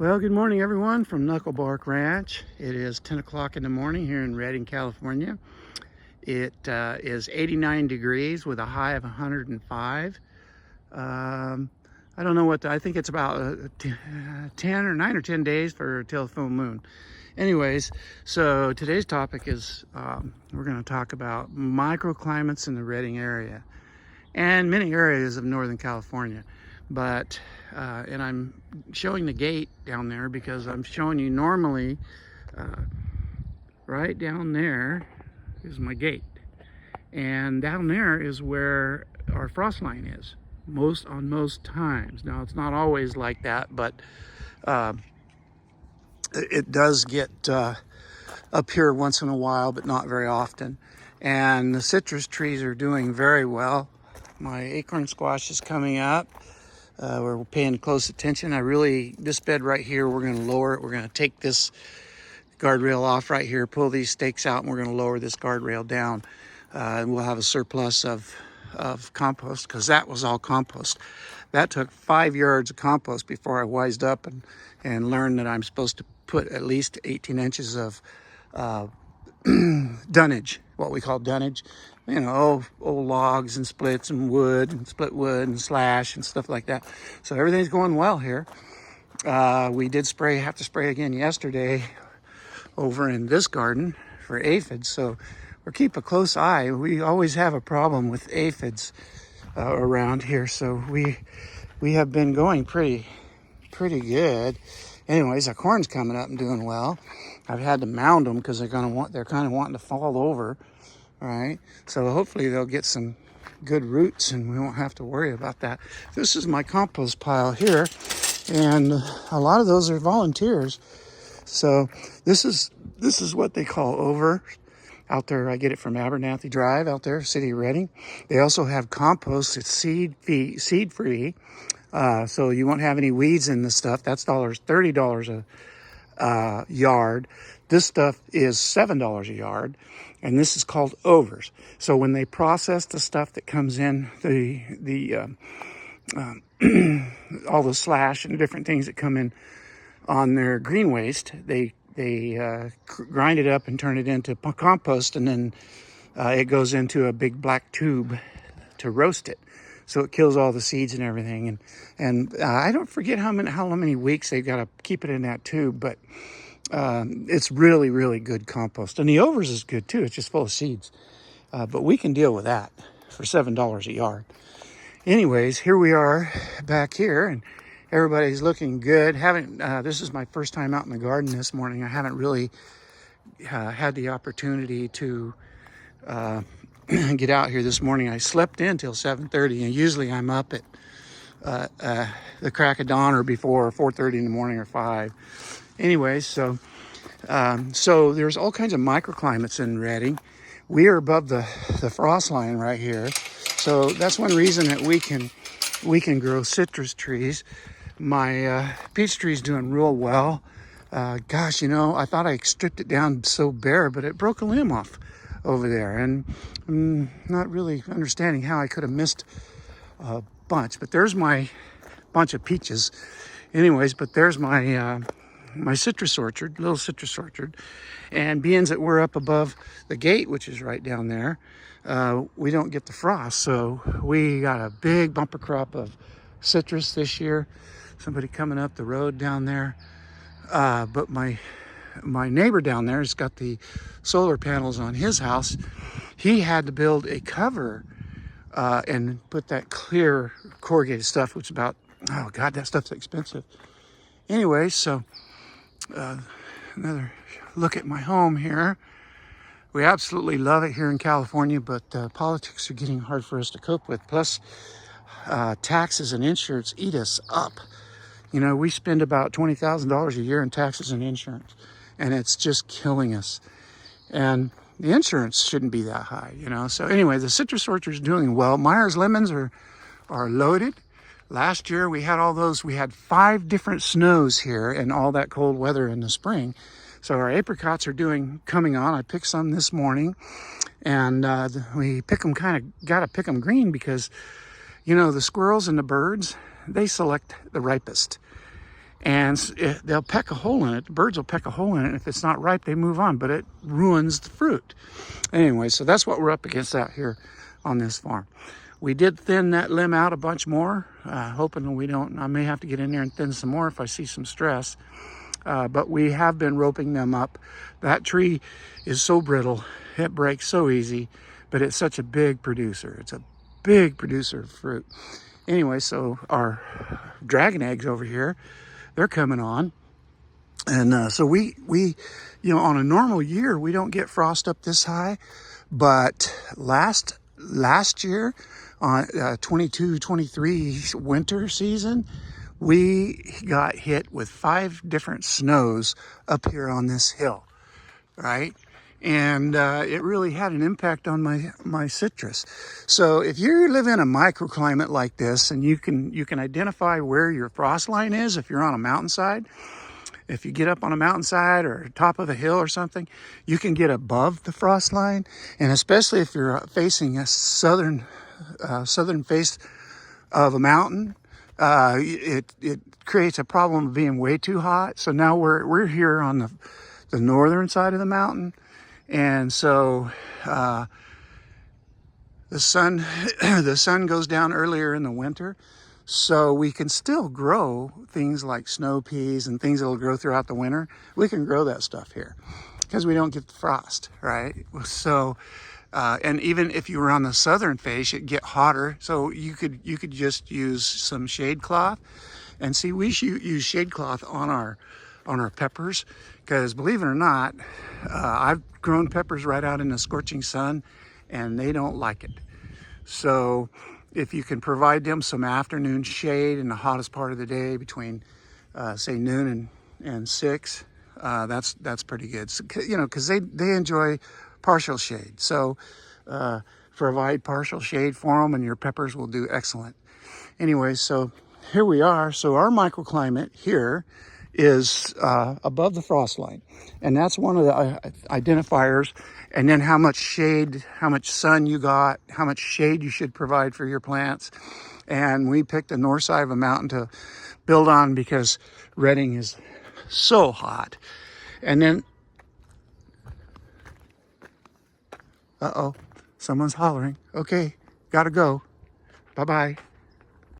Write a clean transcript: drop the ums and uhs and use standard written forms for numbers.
Well, good morning everyone from Knucklebark Ranch. It is 10 o'clock in the morning here in Redding, California. It is 89 degrees with a high of 105. I don't know I think it's about 10 or 9 or 10 days for till full moon. Anyways, so today's topic is we're going to talk about microclimates in the Redding area and many areas of Northern California. But and I'm showing the gate down there because I'm showing you normally right down there is my gate, and down there is where our frost line is on most times. Now it's not always like that, but it does get up here once in a while, but not very often. And the citrus trees are doing very well. My acorn squash is coming up. We're paying close attention. This bed right here, we're going to lower it. We're going to take this guardrail off right here, pull these stakes out, and we're going to lower this guardrail down. And we'll have a surplus of compost, because that was all compost. That took 5 yards of compost before I wised up and learned that I'm supposed to put at least 18 inches of dunnage, what we call dunnage, old logs and splits and wood and split wood and slash and stuff like that. So everything's going well here. We did have to spray again yesterday over in this garden for aphids, so we'll keep a close eye. We always have a problem with aphids around here, so we have been going pretty good. Anyways, our corn's coming up and doing well. I've had to mound them because they're kind of wanting to fall over. All right, so hopefully they'll get some good roots and we won't have to worry about that. This is my compost pile here, and a lot of those are volunteers. So this is what they call over out there. I get it from Abernathy Drive out there, City of Redding. They also have compost. It's seed free. So you won't have any weeds in this stuff. That's $30 a yard. This stuff is $7 a yard, and this is called overs. So when they process the stuff that comes in, all the slash and different things that come in on their green waste, they grind it up and turn it into compost, and then it goes into a big black tube to roast it. So it kills all the seeds and everything. And I don't forget how many weeks they've got to keep it in that tube, but it's really, really good compost. And the overs is good too. It's just full of seeds. But we can deal with that for $7 a yard. Anyways, here we are back here, and everybody's looking good. This is my first time out in the garden this morning. I haven't really had the opportunity to get out here this morning. I slept in till 7:30, and usually I'm up at the crack of dawn or before 4:30 in the morning or 5. Anyways, so there's all kinds of microclimates in Redding. We are above the frost line right here, so that's one reason that we can grow citrus trees. My peach tree is doing real well. Gosh, I thought I stripped it down so bare, but it broke a limb off over there, and I'm not really understanding how I could have missed a bunch. But there's my bunch of peaches. Anyways, but there's my my citrus orchard, little citrus orchard. And being that we're up above the gate, which is right down there, we don't get the frost, so we got a big bumper crop of citrus this year. Somebody coming up the road down there, but my neighbor down there has got the solar panels on his house. He had to build a cover and put that clear corrugated stuff, which is about, oh God, that stuff's expensive. Anyway, so another look at my home here. We absolutely love it here in California, but politics are getting hard for us to cope with. Plus, taxes and insurance eat us up. We spend about $20,000 a year in taxes and insurance, and it's just killing us. And the insurance shouldn't be that high, So anyway, the citrus orchard is doing well. Myers lemons are loaded. Last year we had 5 different snows here and all that cold weather in the spring. So our apricots are coming on. I picked some this morning, and we gotta pick them green because, the squirrels and the birds, they select the ripest. and they'll peck a hole in it. The birds will peck a hole in it, and if it's not ripe, they move on, but it ruins the fruit. Anyway, so that's what we're up against out here on this farm. We did thin that limb out a bunch more, hoping we don't, I may have to get in there and thin some more if I see some stress. But we have been roping them up. That tree is so brittle, it breaks so easy, but it's such a big producer. It's a big producer of fruit. Anyway, so our dragon eggs over here, they're coming on. And so we, you know, on a normal year, we don't get frost up this high, but last year, on 22-23 winter season, we got hit with 5 different snows up here on this hill, right? And it really had an impact on my citrus. So if you live in a microclimate like this, and you can identify where your frost line is if you're on a mountainside. If you get up on a mountainside or top of a hill or something, you can get above the frost line. And especially if you're facing a southern face of a mountain, it creates a problem of being way too hot. So now we're here on the northern side of the mountain. And so the sun goes down earlier in the winter. So we can still grow things like snow peas and things that'll grow throughout the winter. We can grow that stuff here because we don't get the frost, right? So, and even if you were on the southern face, it'd get hotter. So you could just use some shade cloth. And see, we use shade cloth on our peppers because, believe it or not, I've grown peppers right out in the scorching sun, and they don't like it. So if you can provide them some afternoon shade in the hottest part of the day between, say, noon and 6, that's pretty good. So, you know, because they enjoy partial shade. So provide partial shade for them, and your peppers will do excellent. Anyway, so here we are. So our microclimate here is above the frost line, and that's one of the identifiers. And then how much shade, how much sun you got, how much shade you should provide for your plants. And we picked the north side of a mountain to build on because Redding is so hot. And then, uh-oh, someone's hollering. Okay, gotta go. Bye-bye.